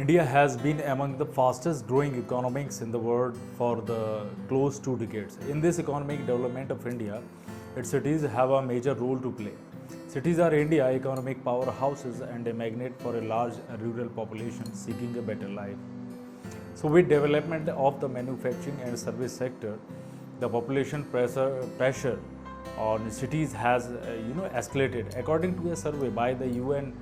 India has been among the fastest growing economies in the world for the close 2 decades. In this economic development of India, its cities have a major role to play. Cities are India economic powerhouses and a magnet for a large rural population seeking a better life. So, with development of the manufacturing and service sector, the population pressure on cities has escalated. According to a survey by the UN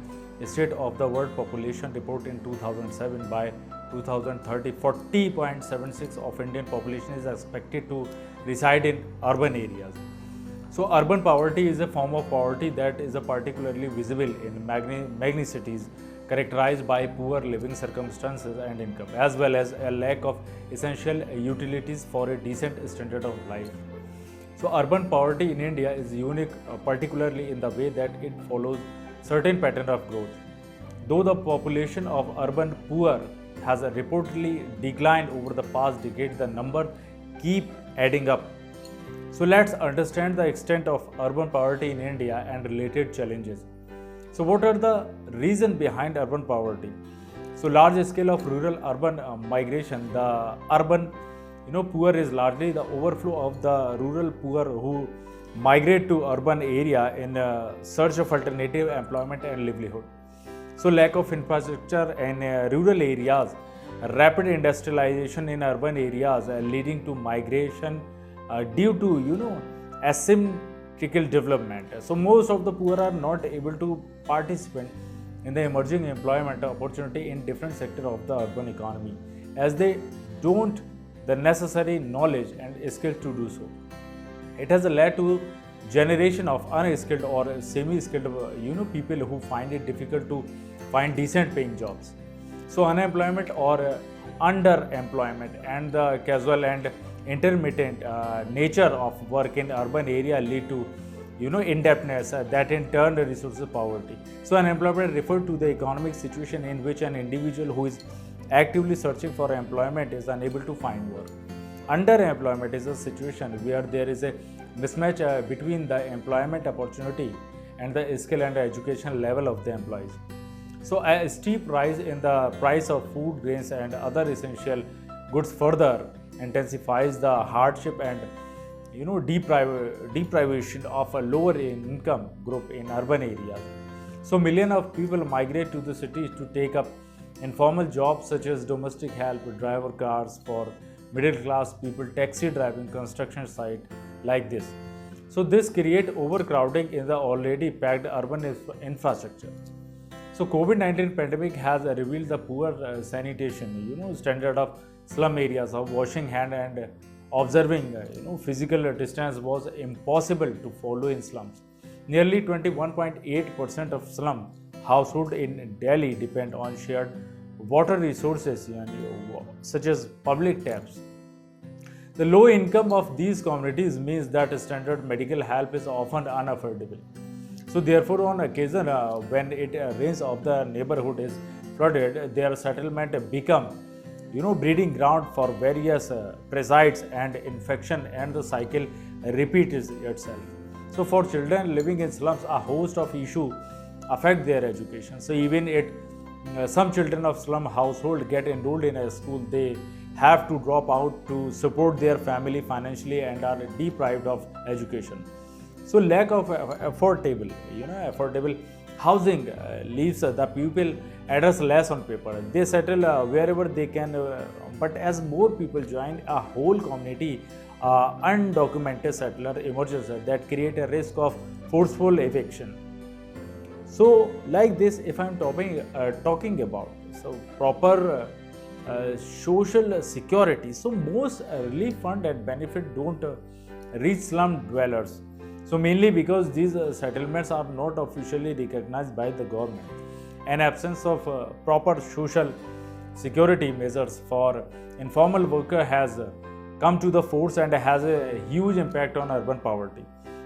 State of the World Population Report in 2007, by 2030, 40.76 of Indian population is expected to reside in urban areas. So, urban poverty is a form of poverty that is particularly visible in many cities characterized by poor living circumstances and income, as well as a lack of essential utilities for a decent standard of life. So, urban poverty in India is unique, particularly in the way that it follows certain pattern of growth. Though the population of urban poor has reportedly declined over the past decade, the number keep adding up. So let's understand the extent of urban poverty in India and related challenges. So what are the reasons behind urban poverty? So large scale of rural urban migration. The urban poor is largely the overflow of the rural poor who migrate to urban area in search of alternative employment and livelihood. So lack of infrastructure in rural areas, rapid industrialization in urban areas leading to migration due to asymmetrical development. So most of the poor are not able to participate in the emerging employment opportunity in different sector of the urban economy, as they don't the necessary knowledge and skills to do so. It has led to generation of unskilled or semi-skilled people who find it difficult to find decent paying jobs. So unemployment or underemployment and the casual and intermittent nature of work in urban area lead to indebtedness that in turn resources poverty. So unemployment refers to the economic situation in which an individual who is actively searching for employment is unable to find work. Underemployment is a situation where there is a mismatch between the employment opportunity and the skill and education level of the employees. So a steep rise in the price of food, grains and other essential goods further intensifies the hardship and deprivation of a lower income group in urban areas. So millions of people migrate to the cities to take up informal jobs such as domestic help, driver cars for middle class people, taxi driving, construction site like this. So this create overcrowding in the already packed urban infrastructure. So COVID-19 pandemic has revealed the poor sanitation, standard of slum areas of washing hand and observing physical distance was impossible to follow in slums. Nearly 21.8% of slum households in Delhi depend on shared water resources such as public taps. The low income of these communities means that standard medical help is often unaffordable. So therefore, on occasion when it rains of the neighborhood is flooded, their settlement become breeding ground for various parasites and infection, and the cycle repeats itself. So for children living in slums, a host of issues affect their education. So even some children of slum household get enrolled in a school, they have to drop out to support their family financially and are deprived of education. So lack of affordable housing leaves the people address less on paper. They settle wherever they can, but as more people join, a whole community undocumented settler emerges that create a risk of forceful eviction. So like this, if I'm talking about proper social security, so most relief fund and benefit don't reach slum dwellers. So mainly because these settlements are not officially recognized by the government. An absence of proper social security measures for informal worker has come to the force and has a huge impact on urban poverty.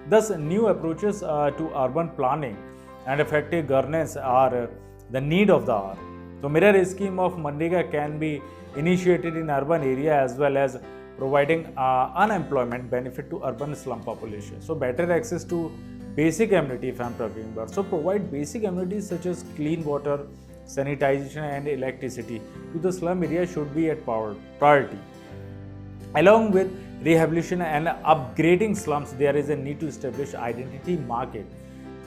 Thus, new approaches to urban planning and effective governance are the need of the hour. So mirror scheme of Manrega can be initiated in urban area as well as providing unemployment benefit to urban slum population. So better access to basic amenity if I am talking about. So provide basic amenities such as clean water, sanitation and electricity to the slum area should be at priority. Along with rehabilitation and upgrading slums, there is a need to establish identity market.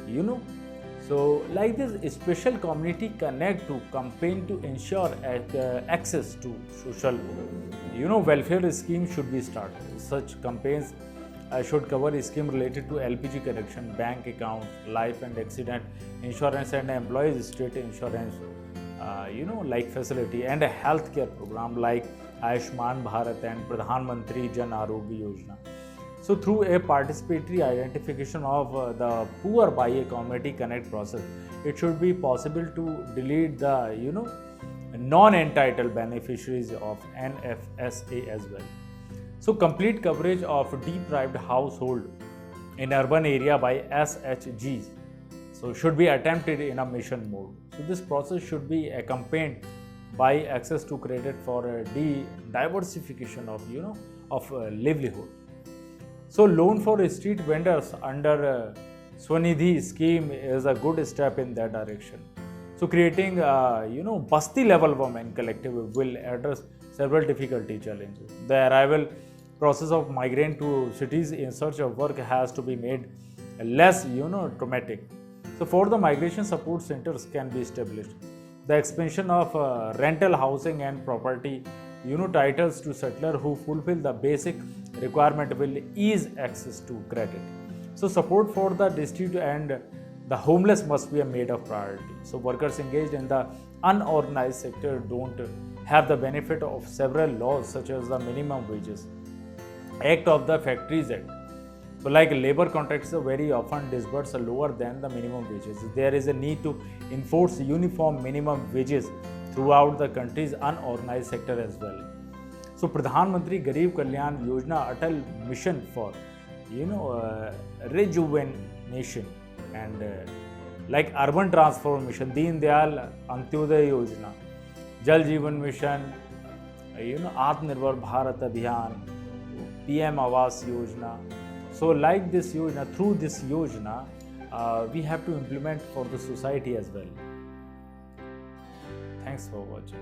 You know, so like this special community connect to campaign to ensure access to social, welfare schemes should be started. Such campaigns should cover a scheme related to LPG connection, bank accounts, life and accident insurance, and employees state insurance, like facility, and a healthcare program like Ayushman Bharat and Pradhan Mantri Jan Arogya Yojana. So, through a participatory identification of the poor by a community connect process, it should be possible to delete the non-entitled beneficiaries of NFSA as well. So, complete coverage of deprived household in urban area by SHGs should be attempted in a mission mode. So, this process should be accompanied by access to credit for diversification of livelihood. So, loan for street vendors under Swanidhi scheme is a good step in that direction. So, creating Basti level women collective will address several difficulty challenges. The arrival process of migrant to cities in search of work has to be made less traumatic. So, for the migration support centers can be established. The expansion of rental housing and property titles to settlers who fulfill the basic requirement will ease access to credit. So, support for the destitute and the homeless must be a made of priority. So, workers engaged in the unorganized sector don't have the benefit of several laws such as the minimum wages Act of the Factories Act. So, like labor contracts are very often disbursed lower than the minimum wages. There is a need to enforce uniform minimum wages throughout the country's unorganized sector as well. So, Pradhan Mantri Garib Kalyan Yojana Atal Mission for rejuvenation and like urban transformation, Deen Dayal Antyodaya Yojana, Jal Jeevan Mission, Atmanirbhar Bharat Abhiyan, PM Awas Yojana. So, like this Yojana, through this Yojana, we have to implement for the society as well. Thanks for watching.